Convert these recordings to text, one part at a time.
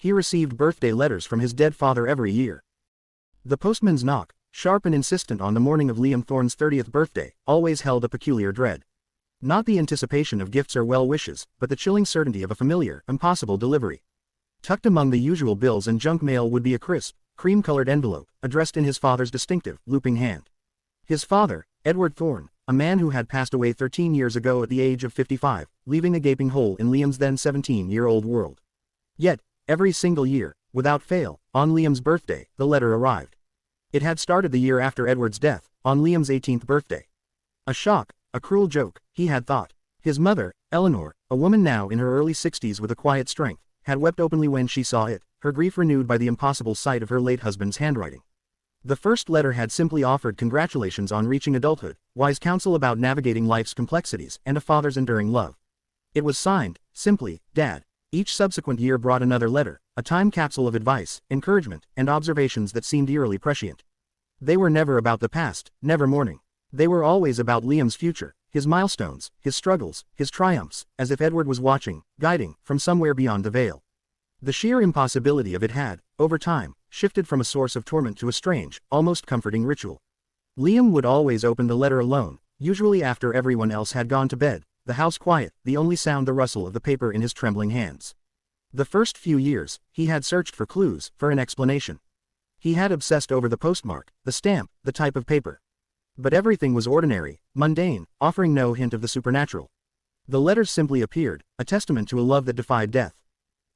He received birthday letters from his dead father every year. The postman's knock, sharp and insistent on the morning of Liam Thorne's 30th birthday, always held a peculiar dread. Not the anticipation of gifts or well wishes, but the chilling certainty of a familiar, impossible delivery. Tucked among the usual bills and junk mail would be a crisp, cream-colored envelope, addressed in his father's distinctive, looping hand. His father, Edward Thorne, a man who had passed away 13 years ago at the age of 55, leaving a gaping hole in Liam's then 17-year-old world. Yet, every single year, without fail, on Liam's birthday, the letter arrived. It had started the year after Edward's death, on Liam's 18th birthday. A shock, a cruel joke, he had thought. His mother, Eleanor, a woman now in her early 60s with a quiet strength, had wept openly when she saw it, her grief renewed by the impossible sight of her late husband's handwriting. The first letter had simply offered congratulations on reaching adulthood, wise counsel about navigating life's complexities, and a father's enduring love. It was signed, simply, Dad. Each subsequent year brought another letter, a time capsule of advice, encouragement, and observations that seemed eerily prescient. They were never about the past, never mourning. They were always about Liam's future, his milestones, his struggles, his triumphs, as if Edward was watching, guiding, from somewhere beyond the veil. The sheer impossibility of it had, over time, shifted from a source of torment to a strange, almost comforting ritual. Liam would always open the letter alone, usually after everyone else had gone to bed, the house quiet, the only sound the rustle of the paper in his trembling hands. The first few years, he had searched for clues, for an explanation. He had obsessed over the postmark, the stamp, the type of paper. But everything was ordinary, mundane, offering no hint of the supernatural. The letters simply appeared, a testament to a love that defied death.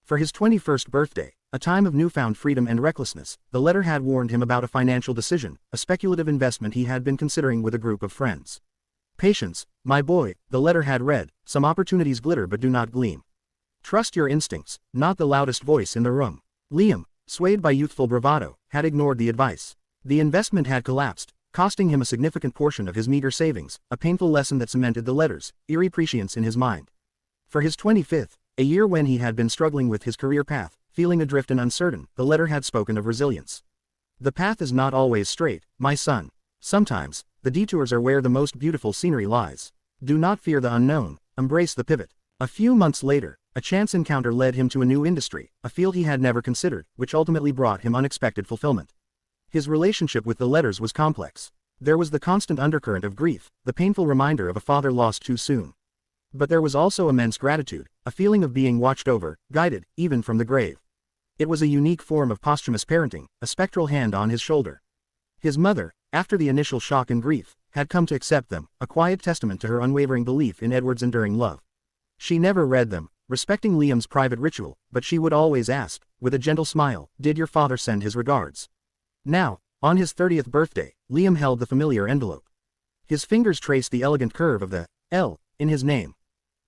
For his 21st birthday, a time of newfound freedom and recklessness, the letter had warned him about a financial decision, a speculative investment he had been considering with a group of friends. Patience, my boy, the letter had read, some opportunities glitter but do not gleam. Trust your instincts, not the loudest voice in the room. Liam, swayed by youthful bravado, had ignored the advice. The investment had collapsed, costing him a significant portion of his meager savings, a painful lesson that cemented the letter's eerie prescience in his mind. For his 25th, a year when he had been struggling with his career path, feeling adrift and uncertain, the letter had spoken of resilience. The path is not always straight, my son. Sometimes, the detours are where the most beautiful scenery lies. Do not fear the unknown, embrace the pivot. A few months later, a chance encounter led him to a new industry, a field he had never considered, which ultimately brought him unexpected fulfillment. His relationship with the letters was complex. There was the constant undercurrent of grief, the painful reminder of a father lost too soon. But there was also immense gratitude, a feeling of being watched over, guided, even from the grave. It was a unique form of posthumous parenting, a spectral hand on his shoulder. His mother, after the initial shock and grief, had come to accept them, a quiet testament to her unwavering belief in Edward's enduring love. She never read them, respecting Liam's private ritual, but she would always ask, with a gentle smile, did your father send his regards? Now, on his 30th birthday, Liam held the familiar envelope. His fingers traced the elegant curve of the L in his name.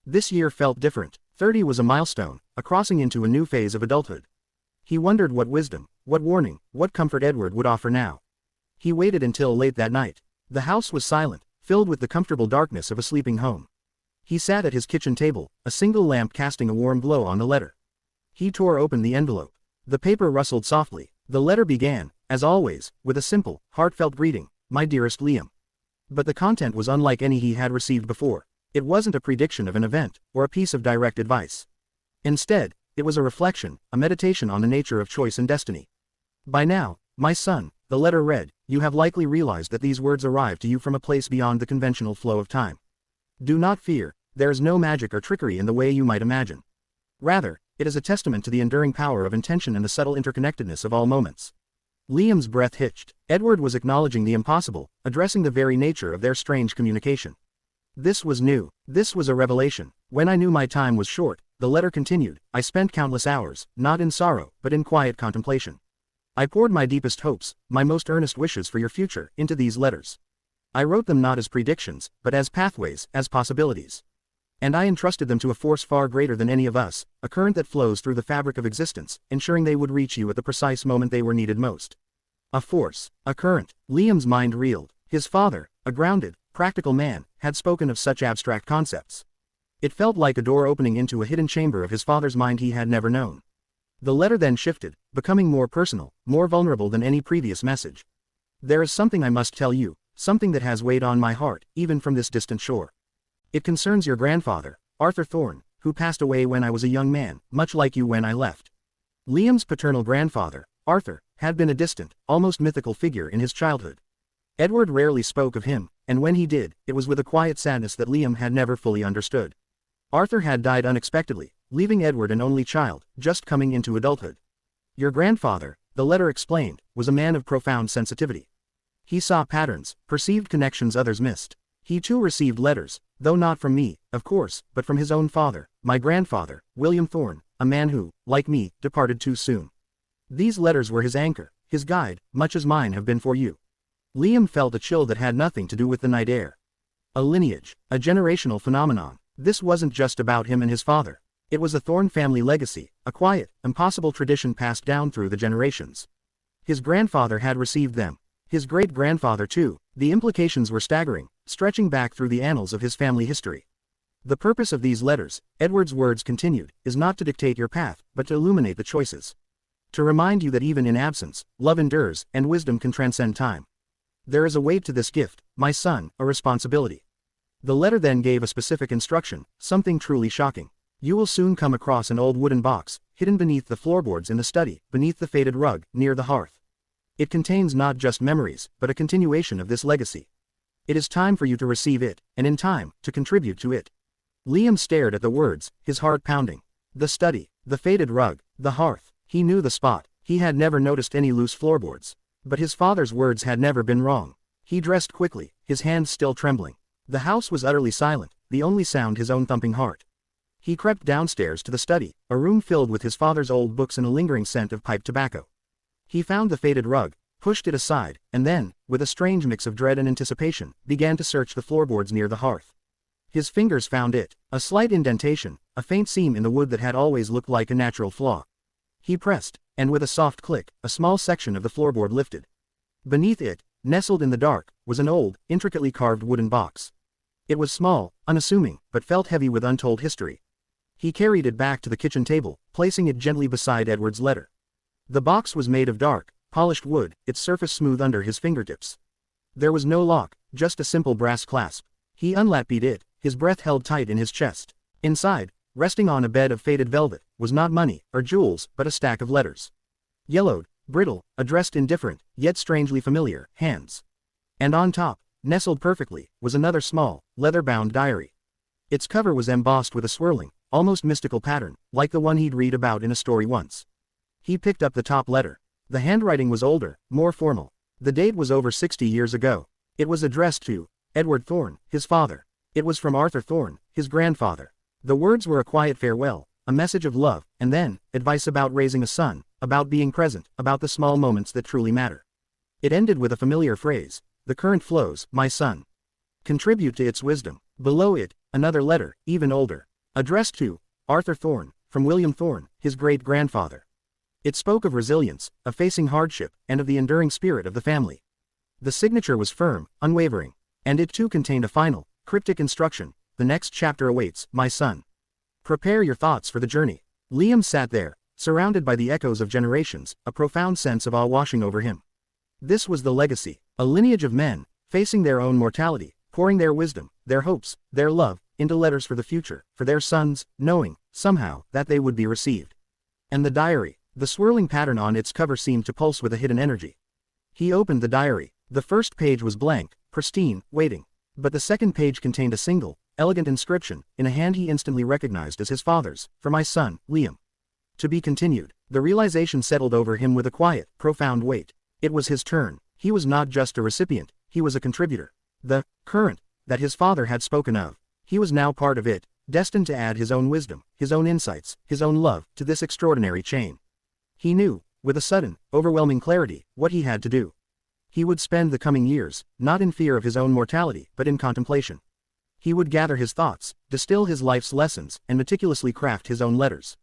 This year felt different. 30 was a milestone, a crossing into a new phase of adulthood. He wondered what wisdom, what warning, what comfort Edward would offer now. He waited until late that night. The house was silent, filled with the comfortable darkness of a sleeping home. He sat at his kitchen table, a single lamp casting a warm glow on the letter. He tore open the envelope. The paper rustled softly. The letter began, as always, with a simple, heartfelt greeting, my dearest Liam. But the content was unlike any he had received before. It wasn't a prediction of an event, or a piece of direct advice. Instead, it was a reflection, a meditation on the nature of choice and destiny. By now, my son, the letter read, you have likely realized that these words arrive to you from a place beyond the conventional flow of time. Do not fear, there is no magic or trickery in the way you might imagine. Rather, it is a testament to the enduring power of intention and the subtle interconnectedness of all moments. Liam's breath hitched. Edward was acknowledging the impossible, addressing the very nature of their strange communication. This was new. This was a revelation. When I knew my time was short, the letter continued, I spent countless hours, not in sorrow, but in quiet contemplation. I poured my deepest hopes, my most earnest wishes for your future, into these letters. I wrote them not as predictions, but as pathways, as possibilities. And I entrusted them to a force far greater than any of us, a current that flows through the fabric of existence, ensuring they would reach you at the precise moment they were needed most. A force, a current. Liam's mind reeled. His father, a grounded, practical man, had spoken of such abstract concepts. It felt like a door opening into a hidden chamber of his father's mind he had never known. The letter then shifted, becoming more personal, more vulnerable than any previous message. There is something I must tell you, something that has weighed on my heart, even from this distant shore. It concerns your grandfather, Arthur Thorne, who passed away when I was a young man, much like you when I left. Liam's paternal grandfather, Arthur, had been a distant, almost mythical figure in his childhood. Edward rarely spoke of him, and when he did, it was with a quiet sadness that Liam had never fully understood. Arthur had died unexpectedly, leaving Edward an only child, just coming into adulthood. Your grandfather, the letter explained, was a man of profound sensitivity. He saw patterns, perceived connections others missed. He too received letters, though not from me, of course, but from his own father, my grandfather, William Thorne, a man who, like me, departed too soon. These letters were his anchor, his guide, much as mine have been for you. Liam felt a chill that had nothing to do with the night air. A lineage, a generational phenomenon. This wasn't just about him and his father. It was a Thorne family legacy, a quiet, impossible tradition passed down through the generations. His grandfather had received them. His great-grandfather too. The implications were staggering, stretching back through the annals of his family history. The purpose of these letters, Edward's words continued, is not to dictate your path, but to illuminate the choices. To remind you that even in absence, love endures, and wisdom can transcend time. There is a weight to this gift, my son, a responsibility. The letter then gave a specific instruction, something truly shocking. You will soon come across an old wooden box, hidden beneath the floorboards in the study, beneath the faded rug, near the hearth. It contains not just memories, but a continuation of this legacy. It is time for you to receive it, and in time, to contribute to it. Liam stared at the words, his heart pounding. The study, the faded rug, the hearth. He knew the spot. He had never noticed any loose floorboards. But his father's words had never been wrong. He dressed quickly, his hands still trembling. The house was utterly silent, the only sound his own thumping heart. He crept downstairs to the study, a room filled with his father's old books and a lingering scent of pipe tobacco. He found the faded rug, pushed it aside, and then, with a strange mix of dread and anticipation, began to search the floorboards near the hearth. His fingers found it, a slight indentation, a faint seam in the wood that had always looked like a natural flaw. He pressed, and with a soft click, a small section of the floorboard lifted. Beneath it, nestled in the dark, was an old, intricately carved wooden box. It was small, unassuming, but felt heavy with untold history. He carried it back to the kitchen table, placing it gently beside Edward's letter. The box was made of dark, polished wood, its surface smooth under his fingertips. There was no lock, just a simple brass clasp. He unlatched it, his breath held tight in his chest. Inside, resting on a bed of faded velvet, was not money, or jewels, but a stack of letters. Yellowed, brittle, addressed in different, yet strangely familiar, hands. And on top, nestled perfectly, was another small, leather-bound diary. Its cover was embossed with a swirling, almost mystical pattern, like the one he'd read about in a story once. He picked up the top letter. The handwriting was older, more formal. The date was over 60 years ago. It was addressed to Edward Thorne, his father. It was from Arthur Thorne, his grandfather. The words were a quiet farewell, a message of love, and then, advice about raising a son, about being present, about the small moments that truly matter. It ended with a familiar phrase, the current flows, my son. Contribute to its wisdom. Below it, another letter, even older. Addressed to Arthur Thorne, from William Thorne, his great-grandfather. It spoke of resilience, of facing hardship, and of the enduring spirit of the family. The signature was firm, unwavering, and it too contained a final, cryptic instruction. The next chapter awaits, my son. Prepare your thoughts for the journey. Liam sat there, surrounded by the echoes of generations, a profound sense of awe washing over him. This was the legacy, a lineage of men, facing their own mortality, pouring their wisdom, their hopes, their love, into letters for the future, for their sons, knowing, somehow, that they would be received. And the diary, the swirling pattern on its cover seemed to pulse with a hidden energy. He opened the diary. The first page was blank, pristine, waiting. But the second page contained a single, elegant inscription, in a hand he instantly recognized as his father's, for my son, Liam. To be continued. The realization settled over him with a quiet, profound weight. It was his turn. He was not just a recipient, he was a contributor. The current that his father had spoken of. He was now part of it, destined to add his own wisdom, his own insights, his own love, to this extraordinary chain. He knew, with a sudden, overwhelming clarity, what he had to do. He would spend the coming years, not in fear of his own mortality, but in contemplation. He would gather his thoughts, distill his life's lessons, and meticulously craft his own letters.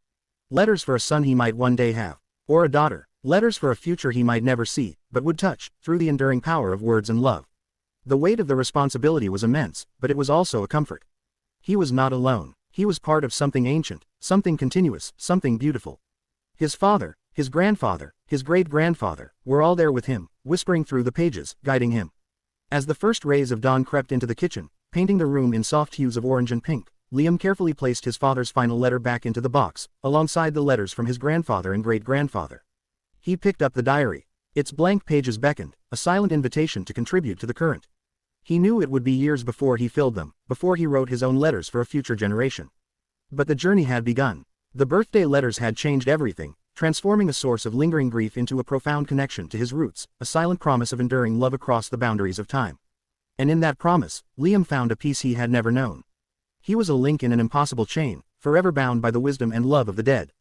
Letters for a son he might one day have, or a daughter, letters for a future he might never see, but would touch, through the enduring power of words and love. The weight of the responsibility was immense, but it was also a comfort. He was not alone. He was part of something ancient, something continuous, something beautiful. His father, his grandfather, his great-grandfather, were all there with him, whispering through the pages, guiding him. As the first rays of dawn crept into the kitchen, painting the room in soft hues of orange and pink, Liam carefully placed his father's final letter back into the box, alongside the letters from his grandfather and great-grandfather. He picked up the diary. Its blank pages beckoned, a silent invitation to contribute to the current. He knew it would be years before he filled them, before he wrote his own letters for a future generation. But the journey had begun. The birthday letters had changed everything, transforming a source of lingering grief into a profound connection to his roots, a silent promise of enduring love across the boundaries of time. And in that promise, Liam found a peace he had never known. He was a link in an impossible chain, forever bound by the wisdom and love of the dead.